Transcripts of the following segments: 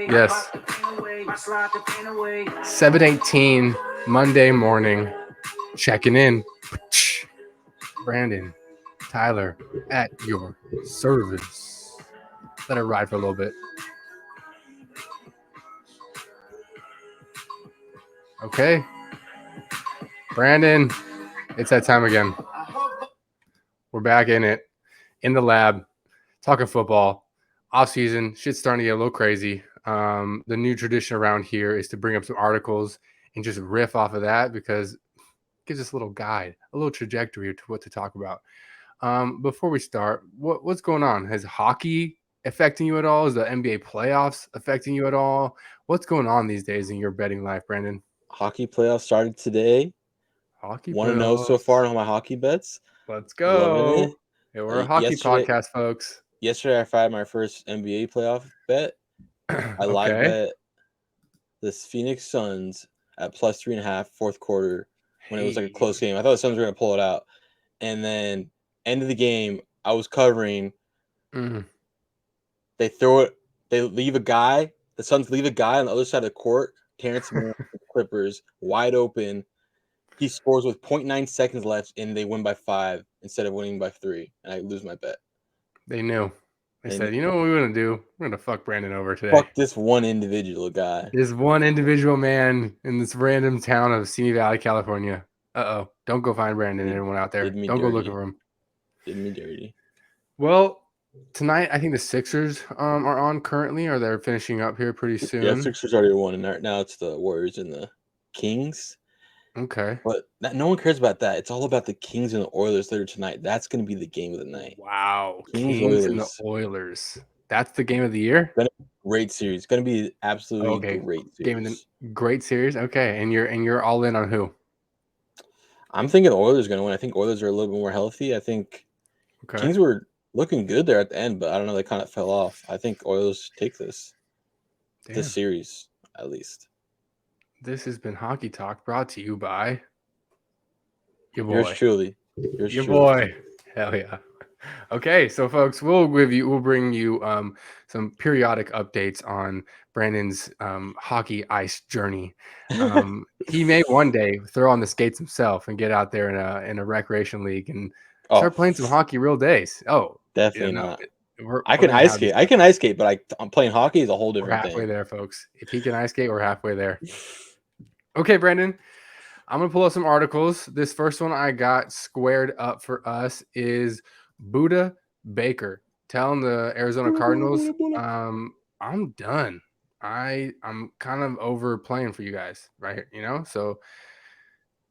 Yes. 7:18 Monday morning. Checking in. Brandon, Tyler, at your service. Let it ride for a little bit. Okay. Brandon, it's that time again. We're back in it, in the lab, talking football. Off season, shit's starting to get a little crazy. The new tradition around here is to bring up some articles and just riff off of that because it gives us a little guide, a little trajectory to what to talk about. Before we start, what's going on? Has hockey affecting you at all? Is the NBA playoffs affecting you at all? What's going on these days in your betting life, Brandon? Hockey playoffs started today. Hockey 1-0 so far on all my hockey bets. Let's Loving go. it. Yeah, we're a hockey podcast, folks. Yesterday, I fired my first NBA playoff bet. I live bet the Phoenix Suns at plus 3.5 fourth quarter when it was like a close game. I thought the Suns were going to pull it out. And then end of the game, I was covering. They throw it. They leave a guy. The Suns leave a guy on the other side of the court. Terrence Mann, Clippers, wide open. He scores with 0.9 seconds left, and they win by 5 instead of winning by 3, and I lose my bet. They knew. They said, you know what we're going to do? We're going to fuck Brandon over today. Fuck this one individual guy. This one individual man in this random town of Simi Valley, California. Uh-oh. Don't go find Brandon, anyone out there. Don't go looking for him. Did me dirty. Well, tonight, I think the Sixers are on currently, or they're finishing up here pretty soon. Yeah, Sixers already won, and now it's the Warriors and the Kings. Okay. But no one cares about that. It's all about the Kings and the Oilers later tonight. That's going to be the game of the night. Wow. Kings and the Oilers. That's the game of the year? Great series. It's going to be absolutely great series. Game of the great series. Okay. And you're all in on who? I'm thinking the Oilers are going to win. I think Oilers are a little bit more healthy. I think Kings were looking good there at the end, but I don't know. They kind of fell off. I think Oilers take this series, at least. This has been Hockey Talk, brought to you by your boy. Yours truly. Your boy. Hell yeah. Okay, so folks, we'll bring you some periodic updates on Brandon's hockey ice journey. He may one day throw on the skates himself and get out there in a recreation league and start playing some hockey real days. Oh, definitely not. I can ice skate. I can ice skate, but I'm playing hockey is a whole different thing. We're halfway there, folks. If he can ice skate, we're halfway there. Okay, Brandon, I'm going to pull up some articles. This first one I got squared up for us is Buda Baker telling the Arizona Cardinals, I'm done. I'm kind of over playing for you guys, right? So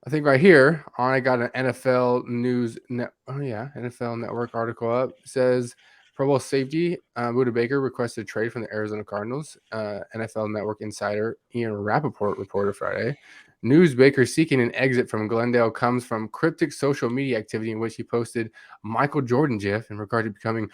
I think right here, I got an NFL NFL Network article up. It says Pro Bowl safety Buda Baker requested a trade from the Arizona Cardinals. NFL Network insider Ian Rappaport reported Friday. News Baker seeking an exit from Glendale comes from cryptic social media activity in which he posted Michael Jordan gif in regard to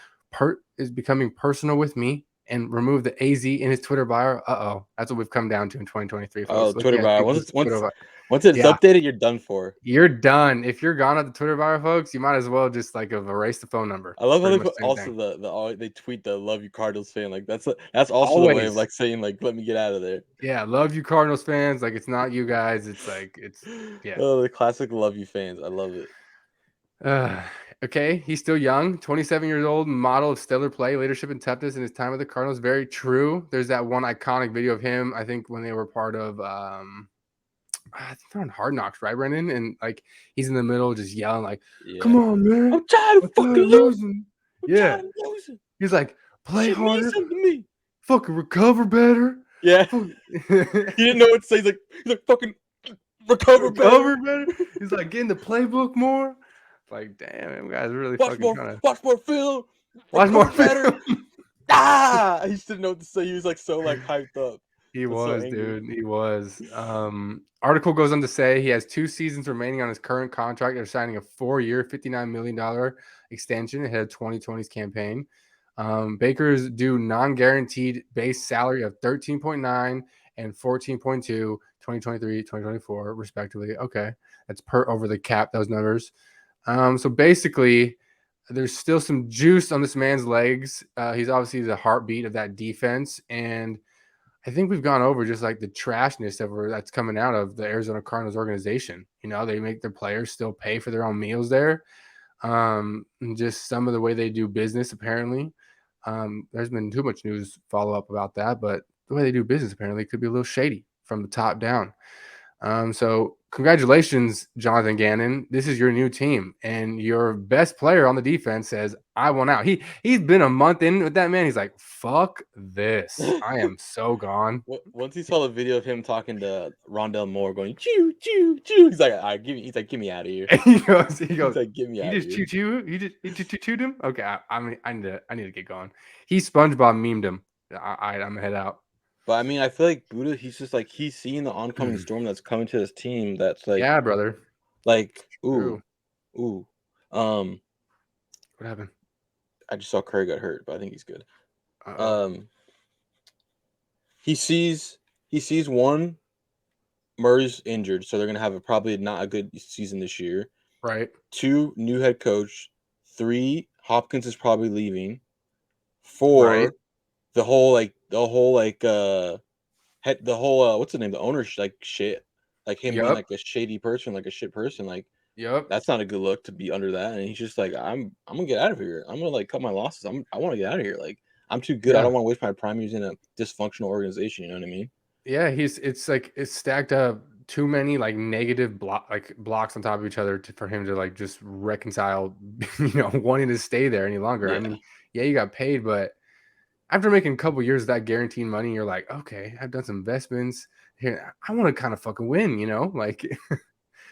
becoming personal with me and removed the AZ in his Twitter bio. That's what we've come down to in 2023. Folks. Twitter bio. Once it's updated, you're done for. You're done. If you're gone at the Twitter bio, folks, you might as well just erase the phone number. I love how they put also they tweet the "Love you Cardinals" fan. That's also the way of saying let me get out of there. Yeah, love you Cardinals fans. It's not you guys. It's yeah. Oh, the classic "Love you" fans. I love it. Okay, he's still young, 27 years old, model of stellar play, leadership, and toughness in his time with the Cardinals. Very true. There's that one iconic video of him, I think, when they were part of I think they're on Hard Knocks, right, Brennan? And he's in the middle just yelling come on, man. I'm tired of fucking losing. Yeah. He's like, play harder. Fucking recover better. Yeah. He didn't know what to say. He's like fucking recover better. He's like, get in the playbook more. Damn, them guys really watch more film. Watch more better. He just didn't know what to say. He was so hyped up. He was, dude. He was. Article goes on to say he has 2 seasons remaining on his current contract. They're signing a 4-year, $59 million extension ahead of 2020's campaign. Baker's due non-guaranteed base salary of $13.9 and $14.2, 2023, 2024, respectively. Okay, that's per over the cap, those numbers. So basically, there's still some juice on this man's legs. He's obviously the heartbeat of that defense, and I think we've gone over just like the trashness that's coming out of the Arizona Cardinals organization. They make their players still pay for their own meals there. And just some of the way they do business, apparently. There's been too much news follow up about that, but the way they do business apparently could be a little shady from the top down. So congratulations, Jonathan Gannon. This is your new team, and your best player on the defense says, "I want out." He's been a month in with that man. He's like, "Fuck this! I am so gone." Once he saw the video of him talking to Rondell Moore going choo choo choo, he's like, "I give me." He's like, "Get me out of here." And he goes, He's like, "Get me "You out of just here." choo. You just chooed him. Okay, I need to get going." He SpongeBob memed him. I'm gonna head out. But I mean, I feel like Buddha, he's just like he's seeing the oncoming storm that's coming to his team. That's like, Yeah, brother. ooh, True. ooh. What happened? I just saw Curry got hurt, but I think he's good. Uh-oh. He sees one, Murray's injured, so they're gonna have probably not a good season this year. Right. 2, new head coach. 3, Hopkins is probably leaving. 4, Right. the whole what's the name? The owner's like shit. Like him being Yep. like a shady person, like a shit person. Like Yep. that's not a good look to be under that. And he's just like, I'm gonna get out of here. I'm gonna like cut my losses. I want to get out of here. Like I'm too good. I Yeah. don't want to waste my prime years in a dysfunctional organization. You know what I mean? Yeah. It's stacked up too many like negative blocks on top of each other for him to like just reconcile, wanting to stay there any longer. Yeah. I mean, yeah, you got paid, but after making a couple years of that guaranteed money, you're like, okay, I've done some investments here. I want to kind of fucking win, like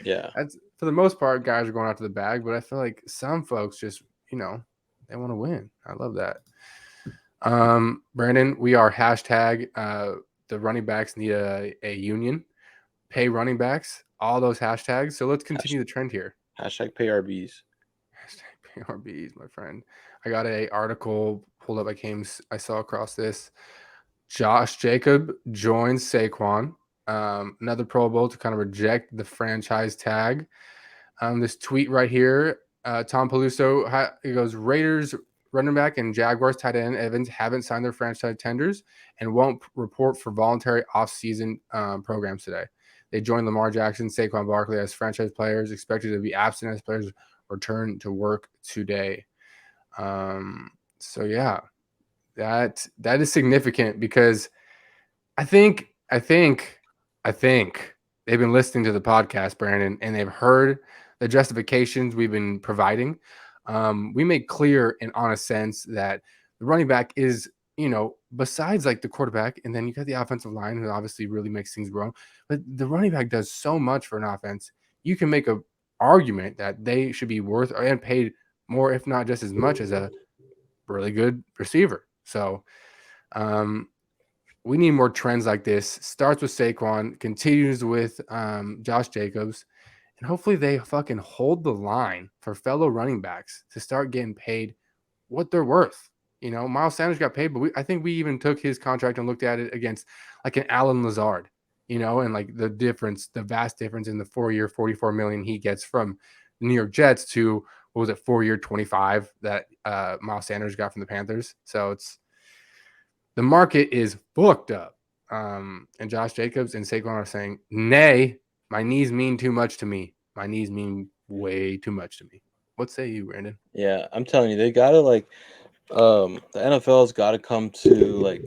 Yeah. that's for the most part, guys are going out to the bag, but I feel like some folks just, they want to win. I love that. Brandon, we are hashtag the running backs need a union, pay running backs, all those hashtags. So let's continue the trend here. Hashtag pay RBs. Hashtag PRBs, my friend. I got a article pulled up. I saw across this. Josh Jacob joins Saquon. Another Pro Bowl to kind of reject the franchise tag. This tweet right here, Tom Peluso, he goes, Raiders running back and Jaguars tight end Evans haven't signed their franchise tenders and won't report for voluntary off-season programs today. They joined Lamar Jackson, Saquon Barkley as franchise players, expected to be absent as players return to work today. So yeah, that is significant because I think they've been listening to the podcast, Brandon, and they've heard the justifications we've been providing. We make clear in honest sense that the running back is, besides like the quarterback, and then you got the offensive line who obviously really makes things grow. But the running back does so much for an offense. You can make a argument that they should be worth and paid more, if not just as much as a really good receiver. So we need more trends like this. Starts with Saquon, continues with Josh Jacobs, and hopefully they fucking hold the line for fellow running backs to start getting paid what they're worth. Miles Sanders got paid, but I think we even took his contract and looked at it against like an Alan Lazard, and like the vast difference in the 4-year, $44 million he gets from the New York Jets to what was it, 4-year, 25 that Miles Sanders got from the Panthers. So the market is booked up. And Josh Jacobs and Saquon are saying, nay, my knees mean too much to me. My knees mean way too much to me. What say you, Brandon? Yeah, I'm telling you, they gotta the NFL's gotta come to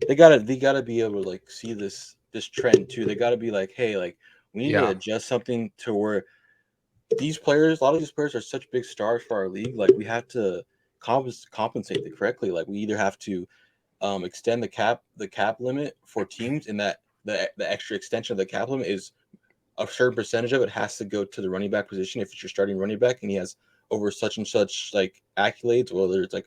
they gotta be able to like see this trend too. They gotta be like, hey, like we need to adjust something to where these players, a lot of these players are such big stars for our league. Like we have to compensate it correctly. Like we either have to extend the cap limit for teams, and that the extra extension of the cap limit is a certain percentage of it has to go to the running back position if it's your starting running back and he has over such and such like accolades, whether it's like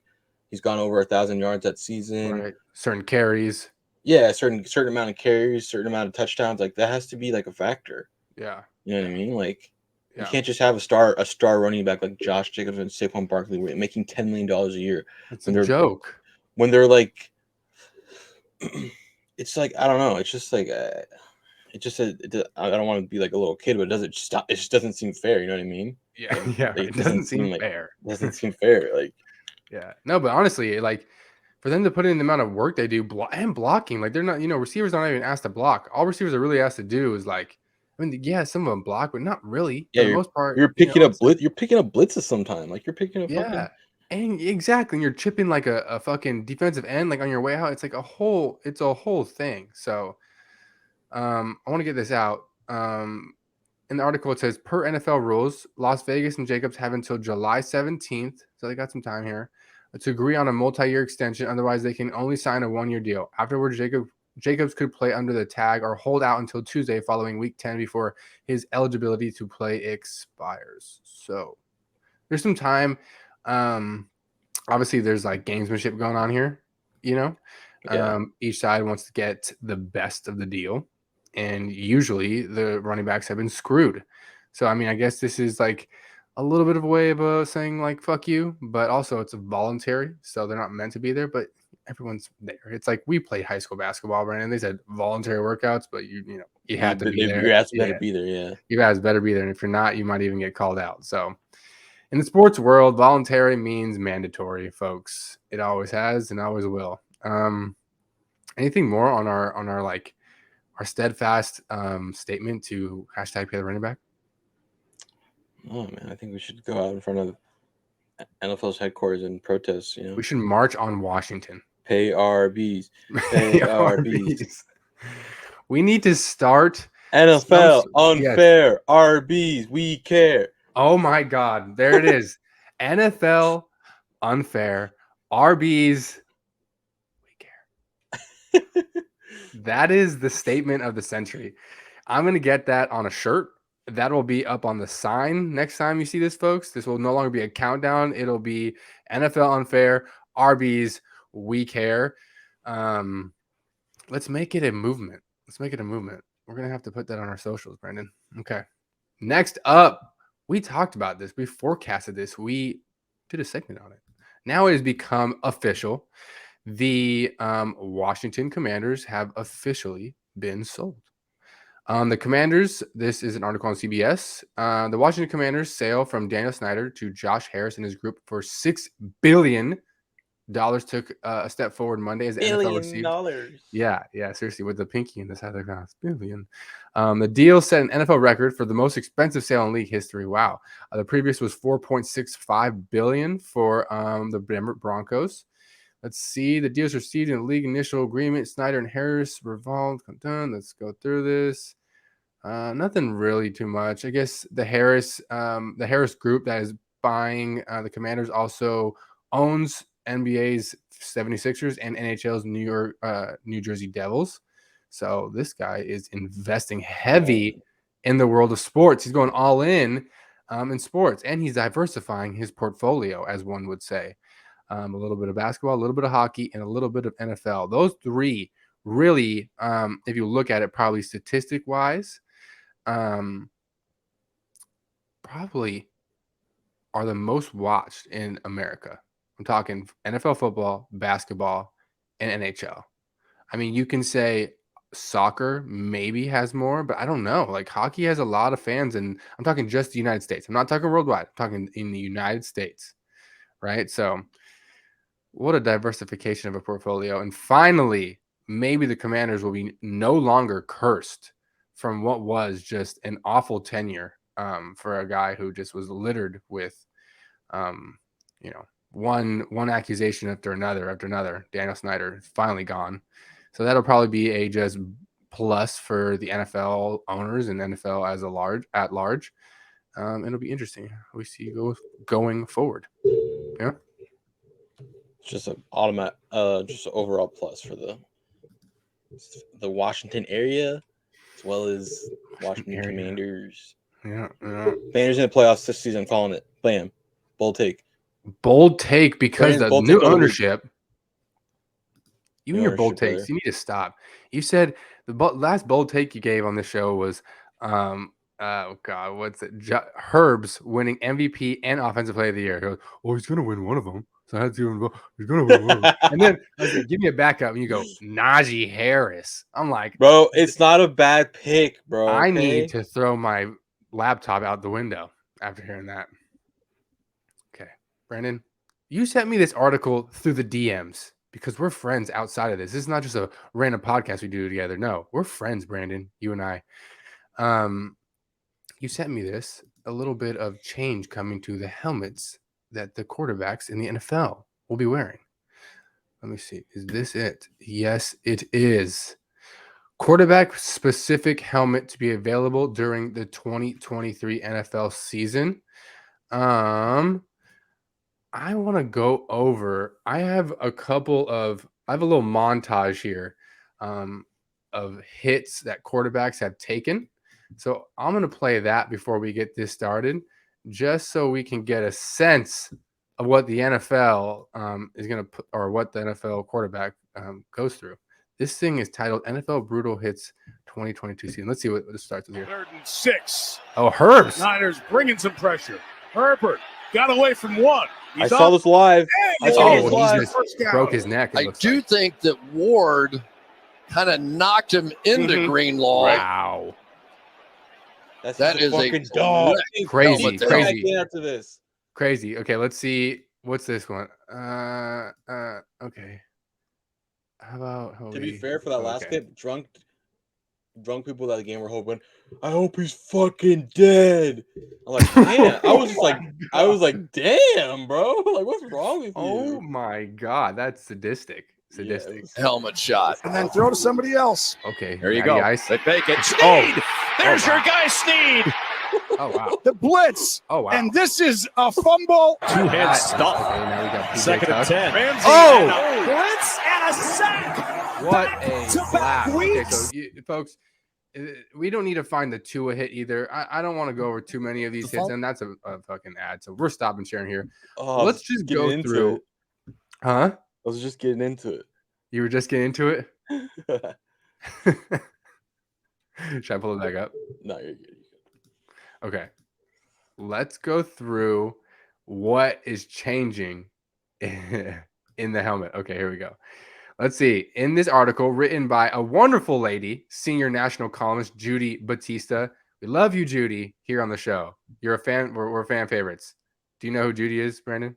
he's gone over 1,000 yards that season, right? Certain carries. Yeah, certain amount of carries, certain amount of touchdowns. Like that has to be like a factor. Yeah. You know what I mean? Like you Yeah. can't just have a star running back like Josh Jacobs and Saquon Barkley making $10 million a year. It's a joke. When they're like, it's like I don't know. It's just like it just said I don't want to be like a little kid, but it just doesn't seem fair. You know what I mean? Yeah, Like, yeah, like, it doesn't seem fair. it doesn't seem fair. Like, Yeah, no, but honestly, like for them to put in the amount of work they do and blocking, like they're not, receivers aren't even asked to block. All receivers are really asked to do is like, I mean, yeah, some of them block, but not really yeah, for the most part. you're picking up It's like, you're picking up blitzes sometime. Like you're picking up fucking yeah, and exactly, and you're chipping like a fucking defensive end, like on your way out. It's like it's a whole thing. So, I want to get this out. In the article, it says per NFL rules, Las Vegas and Jacobs have until July 17th, so they got some time here, to agree on a multi-year extension. Otherwise, they can only sign a one-year deal. Afterwards, Jacobs could play under the tag or hold out until Tuesday following Week 10 before his eligibility to play expires. So there's some time. Obviously, there's like gamesmanship going on here. You know, yeah. Each side wants to get the best of the deal, and usually the running backs have been screwed. So I mean, I guess this is like a little bit of a way of saying like "fuck you," but also it's voluntary, so they're not meant to be there. But everyone's there. It's like we played high school basketball, Brandon. They said voluntary workouts, but you had to be there. Your ass better Yeah, be there. Yeah. you guys better be there, and if you're not, you might even get called out. So. In the sports world, voluntary means mandatory, folks. It always has and always will. Anything more on our like our steadfast statement to hashtag pay the running back? Oh man, I think we should go out in front of NFL's headquarters and protest. We should march on Washington. Pay RBs. Pay RBs. We need to start NFL unfair. Yes. RBs. We care. Oh my God, there it is. NFL unfair. RBs. We care. That is the statement of the century. I'm going to get that on a shirt. That will be up on the sign next time you see this, folks. This will no longer be a countdown. It'll be NFL unfair, RBs, we care. Let's make it a movement. We're going to have to put that on our socials, Brandon. Okay. Next up, we talked about this. We forecasted this. We did a segment on it. Now it has become official. The Washington Commanders have officially been sold. The Commanders, this is an article on CBS. The Washington Commanders sale from Daniel Snyder to Josh Harris and his group for $6 billion took a step forward Monday as the NFL received. Yeah, seriously, with the pinky in the side of the glass. $billion. The deal set an NFL record for the most expensive sale in league history. Wow. The previous was $4.65 billion for the Denver Broncos. Let's see. The deals received in the league initial agreement. Snyder and Harris revolved. Done. Let's go through this. Nothing really too much. I guess the Harris group that is buying the Commanders also owns NBA's 76ers and NHL's New Jersey Devils. So this guy is investing heavy in the world of sports. He's going all in sports, and he's diversifying his portfolio, as one would say. A little bit of basketball, a little bit of hockey, and a little bit of NFL. Those three really, if you look at it, probably statistic-wise, probably are the most watched in America. I'm talking NFL football, basketball, and NHL. I mean, you can say soccer maybe has more, but I don't know. Like hockey has a lot of fans, and I'm talking just the United States. I'm not talking worldwide. I'm talking in the United States, right? So what a diversification of a portfolio. And finally, maybe the Commanders will be no longer cursed from what was just an awful tenure for a guy who just was littered with, one accusation after another. Daniel Snyder is finally gone. So that'll probably be a just plus for the NFL owners and NFL at large. It'll be interesting. We see going forward. Yeah. Just an automatic, just an overall plus for the Washington area, as well as Washington Commanders. Yeah. Commanders in the playoffs this season. I'm calling it. Bam. Bold take because the new ownership. You and your bold takes, player. you need to stop. You said the last bold take you gave on the show was, oh God, what's it? Herb's winning MVP and Offensive Player of the Year. He goes, he's going to win one of them. So I had to and then I was like, give me a backup. And you go, Najee Harris. I'm like, bro, it's not a bad pick, bro. I okay? need to throw my laptop out the window after hearing that. Okay, Brandon, you sent me this article through the DMs because we're friends outside of this. This is not just a random podcast we do together. No, we're friends, Brandon, you and I. You sent me this, a little bit of change coming to the helmets that the quarterbacks in the NFL will be wearing. Let me see. Is this it? Yes, it is. Quarterback specific helmet to be available during the 2023 NFL season. I want to go over. I have a little montage here of hits that quarterbacks have taken. So I'm going to play that before we get this started, just so we can get a sense of what the NFL is going to put, or what the NFL quarterback goes through. This thing is titled NFL Brutal Hits 2022 season. Let's see what it starts with here. 3rd and 6. Oh, Herbs. Niners bringing some pressure. Herbert got away from one. I saw this live. I saw this he live. just broke his neck. I do think that Ward kind of knocked him into Greenlaw. Wow. That is a dog. Crazy. After this. Crazy. Okay, let's see. What's this one? Okay. How about to be fair, for that last clip, drunk people that game were hoping, I hope he's fucking dead. I'm like, man, I was like, damn, bro. Like, what's wrong with you? Oh my god, that's sadistic. Helmet shot. And then throw to somebody else. Okay. There you go. They fake it. Sneed! There's your guy, Sneed. Oh wow. The blitz. Oh wow. And this is a fumble. Two-hand stop. Okay, now we got PJ 2nd and 10. Ramsey Oh! and a blitz and a sack. What a Back-to-back slap. Okay, weeks. so folks, we don't need to find the Tua hit either. I don't want to go over too many of these hits, and that's a fucking ad. So we're stopping sharing here. Let's just go through. Huh? I was just getting into it. You were just getting into it? Should I pull it back up? No, you're good. Okay. Let's go through what is changing in the helmet. Okay, here we go. Let's see. In this article written by a wonderful lady, senior national columnist Judy Batista. We love you, Judy, here on the show. You're a fan. We're fan favorites. Do you know who Judy is, Brandon?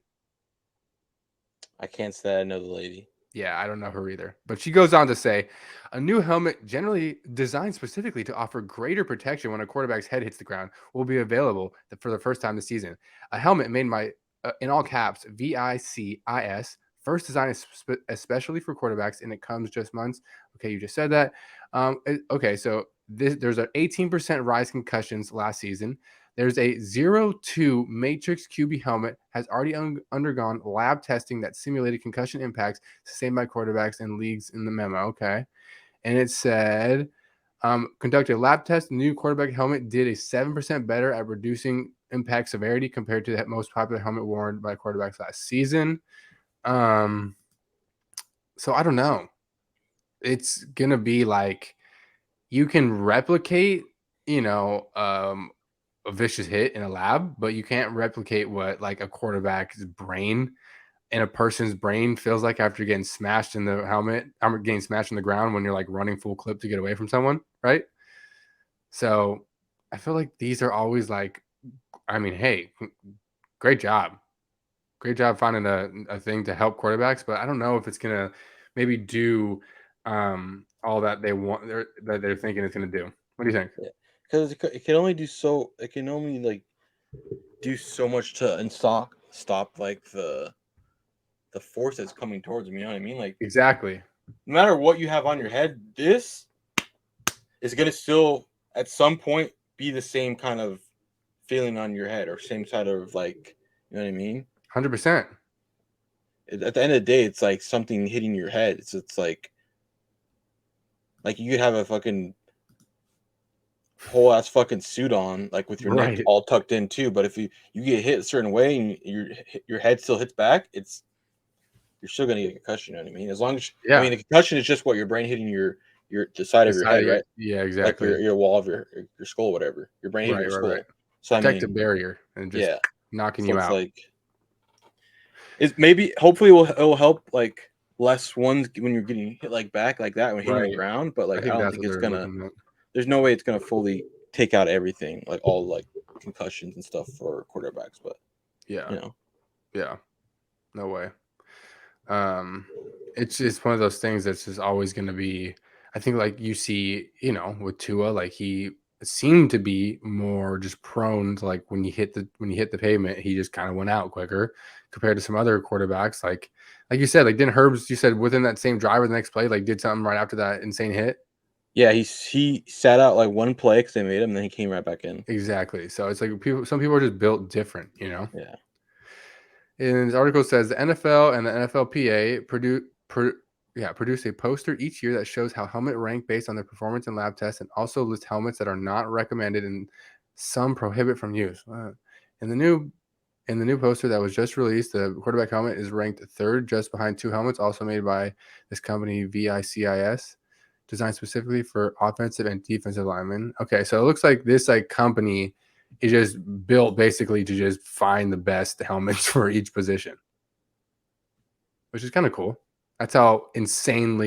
I can't say I know the lady. Yeah, I don't know her either. But she goes on to say, a new helmet generally designed specifically to offer greater protection when a quarterback's head hits the ground will be available for the first time this season. A helmet made by, in all caps, VICIS, first designed especially for quarterbacks, and it comes just months. Okay, you just said that. Okay, so there's an 18% rise in concussions last season. There's a 0-2 Matrix QB helmet has already undergone lab testing that simulated concussion impacts sustained by quarterbacks and leagues in the memo. Okay. And it said, conducted a lab test. The new quarterback helmet did a 7% better at reducing impact severity compared to the most popular helmet worn by quarterbacks last season. So I don't know. It's going to be like you can replicate, a vicious hit in a lab, but you can't replicate what like a quarterback's brain and a person's brain feels like after getting smashed in the helmet. I'm getting smashed in the ground when you're like running full clip to get away from someone, right? So I feel like these are always like, I mean, hey, great job finding a thing to help quarterbacks, but I don't know if it's gonna maybe do all that they want that they're thinking it's gonna do. What do you think? Yeah. Because it can only do so. It can only like do so much to stop like the force that's coming towards them. You know what I mean? Like Exactly. No matter what you have on your head, this is gonna still at some point be the same kind of feeling on your head or same side of like, you know what I mean? 100%. At the end of the day, it's like something hitting your head. It's like you could have a fucking whole ass fucking suit on, like with your neck all tucked in too. But if you get hit a certain way and your head still hits back, you're still gonna get a concussion. You know what I mean? As long as I mean, the concussion is just what your brain hitting the side of your head, right? Yeah, exactly. Like your wall of your skull, whatever. Your brain hitting your skull. Right. So protect the barrier and just knocking you out. Like, Hopefully it'll help like less ones when you're getting hit like back like that when hitting the ground. But like I don't think it's gonna. There's no way it's gonna fully take out everything, like all like concussions and stuff for quarterbacks. But yeah, no way. It's just one of those things that's just always going to be. I think like you see, with Tua, like he seemed to be more just prone to like when you hit the pavement, he just kind of went out quicker compared to some other quarterbacks. Like you said, like didn't Herbs? You said within that same drive or the next play, like did something right after that insane hit. Yeah, he sat out like one play because they made him, and then he came right back in. Exactly. So it's like some people are just built different, Yeah. And this article says the NFL and the NFLPA produce a poster each year that shows how helmet rank based on their performance in lab tests and also lists helmets that are not recommended and some prohibit from use. In the new poster that was just released, the quarterback helmet is ranked third, just behind two helmets also made by this company VICIS, designed specifically for offensive and defensive linemen. Okay, so it looks like this like company is just built basically to just find the best helmets for each position, which is kind of cool. That's how much insane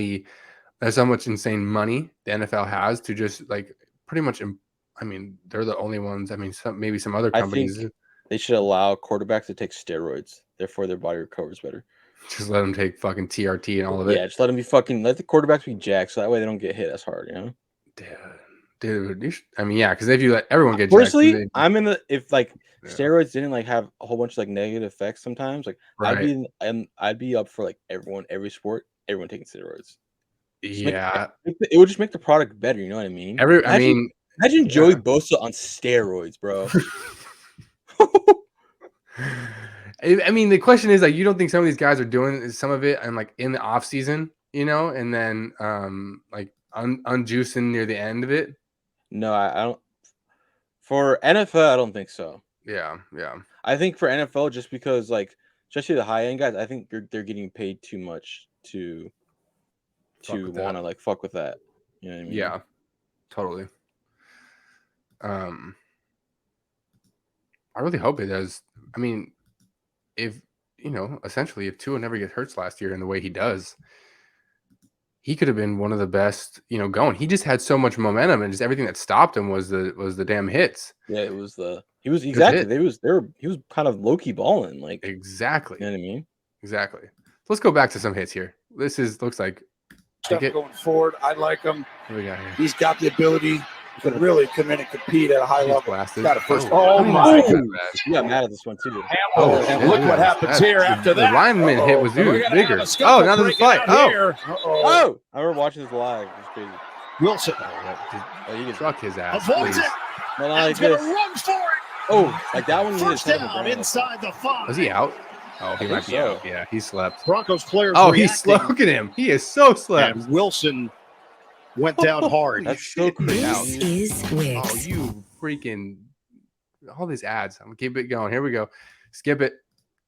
money the NFL has to just like pretty much. I mean, they're the only ones. I mean, maybe some other companies. I think they should allow quarterbacks to take steroids. Therefore, their body recovers better. Just let them take fucking TRT and all of it. Yeah, just let them let the quarterbacks be jacked so that way they don't get hit as hard, Dude, I mean, yeah, because if you let everyone get personally, jacked, I'm in the if like steroids didn't like have a whole bunch of like negative effects sometimes, like right. I'd be up for like every sport, everyone taking steroids. It would just make the product better. You know what I mean? Imagine Joey Bosa on steroids, bro. I mean, the question is like, you don't think some of these guys are doing some of it and like in the off season, and then like unjuicing near the end of it? No, I don't. For NFL, I don't think so. Yeah. I think for NFL, just because like, especially the high end guys, I think they're getting paid too much to want to like fuck with that. You know what I mean? Yeah, totally. I really hope it does. I mean, if essentially, if Tua never gets hurt last year in the way he does, he could have been one of the best, going. He just had so much momentum, and just everything that stopped him was the damn hits. Yeah, he was kind of low key balling, like exactly. You know what I mean? Exactly. Let's go back to some hits here. Looks like stuff going forward. I like him. What we got here? He's got the ability to really come in and compete at a high level. Got a first. Oh my God! You got mad at this one too. And look what happens here after that. The lineman hit was bigger. Oh, now there's a fight. Oh, I remember watching this live. It was crazy. Wilson. He can truck his ass. Avoids it. Like he's gonna run for it. Oh, like that one. First down inside the 5. Was he out? Oh, he might be out. Yeah, he slept. Broncos players. Oh, he's slow. Look at him. He is so slept. And Wilson went down hard. That's so crazy. This is Wix. Oh, you freaking! All these ads. I'm gonna keep it going. Here we go. Skip it.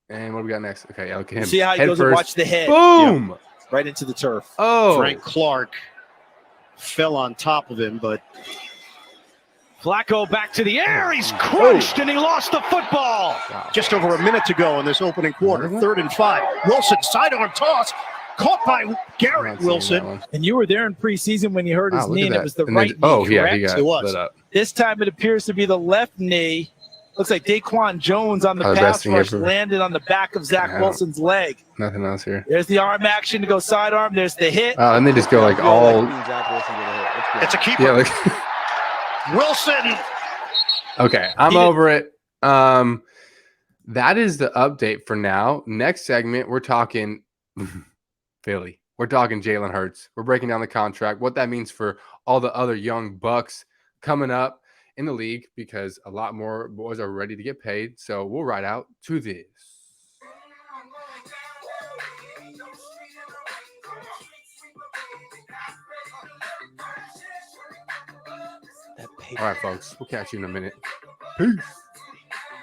And what do we got next? Okay, look at him. See how he head goes first. and watch the head. Boom! Yeah. Right into the turf. Oh, Frank Clark fell on top of him, but Flacco back to the air. He's crunched and he lost the football. Wow. just over a minute to go in this opening quarter. 3rd and 5. Wilson sidearm toss. Caught by Garrett Wilson. And you were there in preseason when you heard his knee, and it was the and right then, knee. Oh, yeah, correct? he got It was. lit up. This time it appears to be the left knee. Looks like Daquan Jones on the pass rush landed on the back of Zach Wilson's leg. Nothing else here. There's the arm action to go sidearm. There's the hit. And they just go like all. It's a keeper. Yeah, like Wilson. Okay, I'm over it. That is the update for now. Next segment, we're talking Philly. We're talking Jalen Hurts. We're breaking down the contract, what that means for all the other young bucks coming up in the league, because a lot more boys are ready to get paid. So we'll ride out to this. All right, folks. We'll catch you in a minute. Peace.